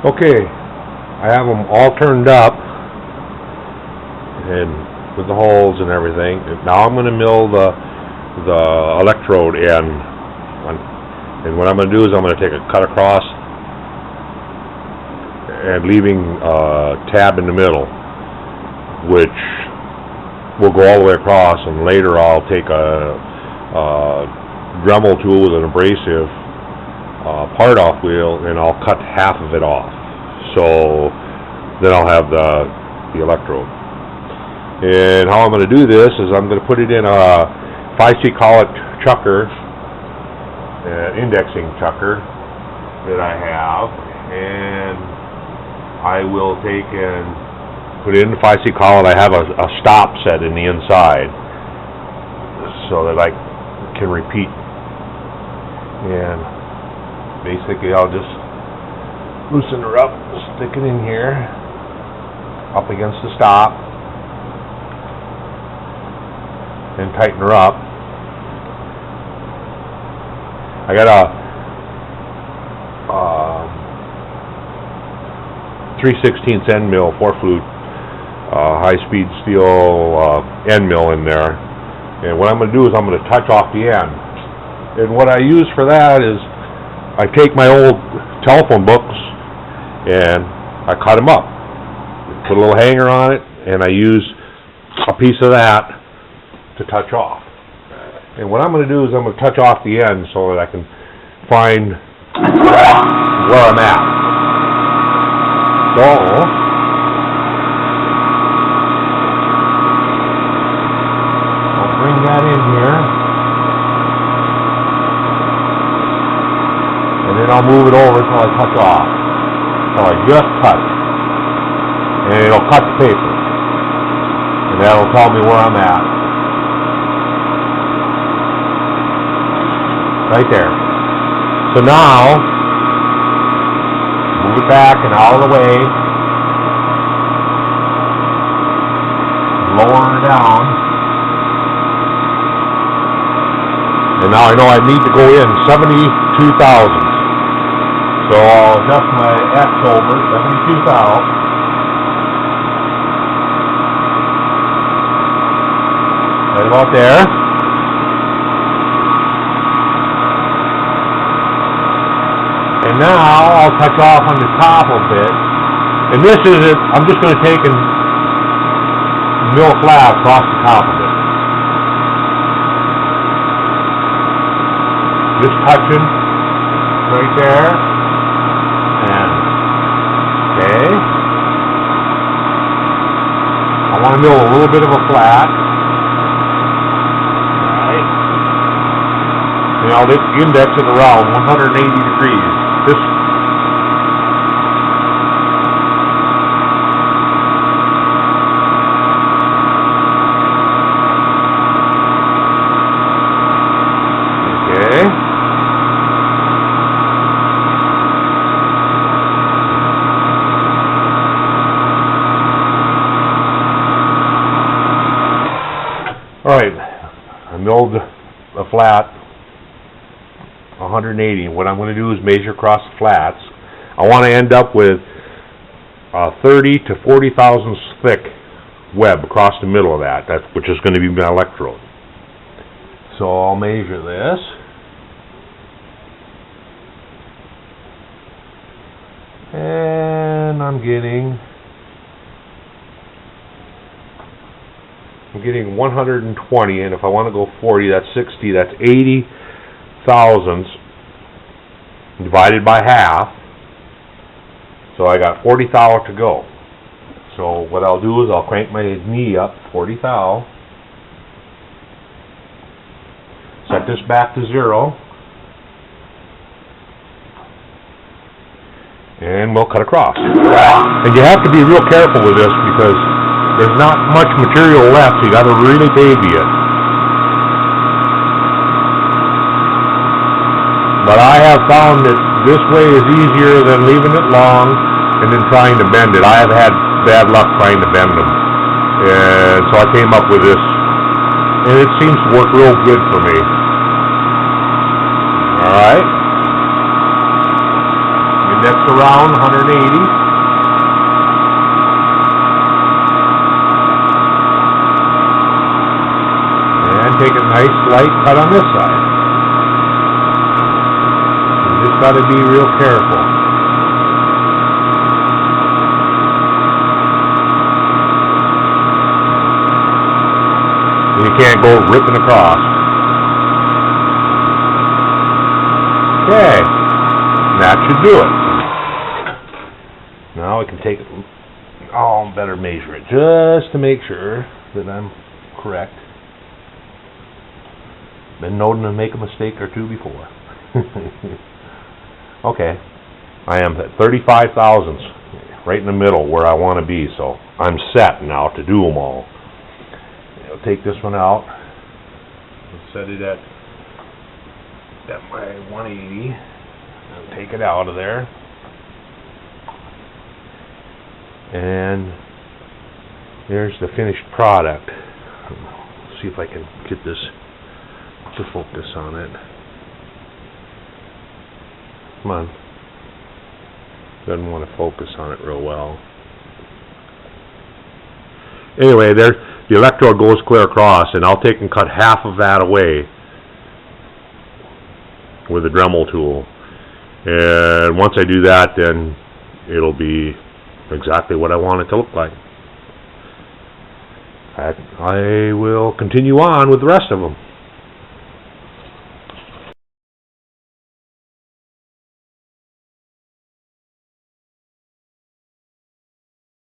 Okay, I have them all turned up and with the holes and everything. Now I'm going to mill the electrode in, and what I'm going to do is I'm going to take a cut across and leaving a tab in the middle, which will go all the way across, and later I'll take a Dremel tool with an abrasive part off wheel, and I'll cut half of it off. So then I'll have the electrode. And how I'm going to do this is I'm going to put it in a 5C collet chucker, an indexing chucker that I have, and I will take and put it in the 5C collet. I have a stop set in the inside so that I can repeat. And basically I'll just loosen her up, stick it in here, up against the stop, and tighten her up. I got a 3/16 end mill, 4-flute, high-speed steel end mill in there. And what I'm going to do is I'm going to touch off the end. And what I use for that is I take my old telephone books and I cut them up. Put a little hanger on it, and I use a piece of that to touch off. And what I'm going to do is I'm going to touch off the end so that I can find where I'm at. So I'll bring that in here, and then I'll move it over until I touch off. So I just touch, and it'll cut the paper, and that'll tell me where I'm at. Right there. So now, move it back and out of the way. Lower her down. And now I know I need to go in 72 thousandths. So I'll adjust my X over 72 thousandths. Right about there. And now I'll touch off on the top a bit. And this is it. I'm just going to take and mill flat across the top of it. Just touching right there. And okay. I want to mill a little bit of a flat. Alright. And I'll index it around 180 degrees. This okay. All right, I milled a flat 180. What I'm going to do is measure across the flats. I want to end up with 30 to 40 thousandths thick web across the middle of that, which is going to be my electrode. So I'll measure this. And I'm getting 120, and if I want to go 40, that's 60, that's 80 thousandths divided by half. So I got 40 thou to go. So what I'll do is I'll crank my knee up 40 thou. Set this back to 0. And we'll cut across. And you have to be real careful with this because there's not much material left, so you got to really baby it. But I have found that this way is easier than leaving it long and then trying to bend it. I have had bad luck trying to bend them. And so I came up with this. And it seems to work real good for me. Alright. mix around 180. And take a nice light cut on this side. You just got to be real careful. You can't go ripping across. Okay, that should do it. Now we can take it, better measure it, just to make sure that I'm correct. Been known to make a mistake or two before. Okay, I am at 35 thousandths, right in the middle where I want to be, so I'm set now to do them all. I'll take this one out, set it at my 180, and take it out of there. And there's the finished product. See if I can get this to focus on it. Come on. Doesn't want to focus on it real well. Anyway, there, the electrode goes clear across, and I'll take and cut half of that away with a Dremel tool. And once I do that, then it'll be exactly what I want it to look like. I will continue on with the rest of them.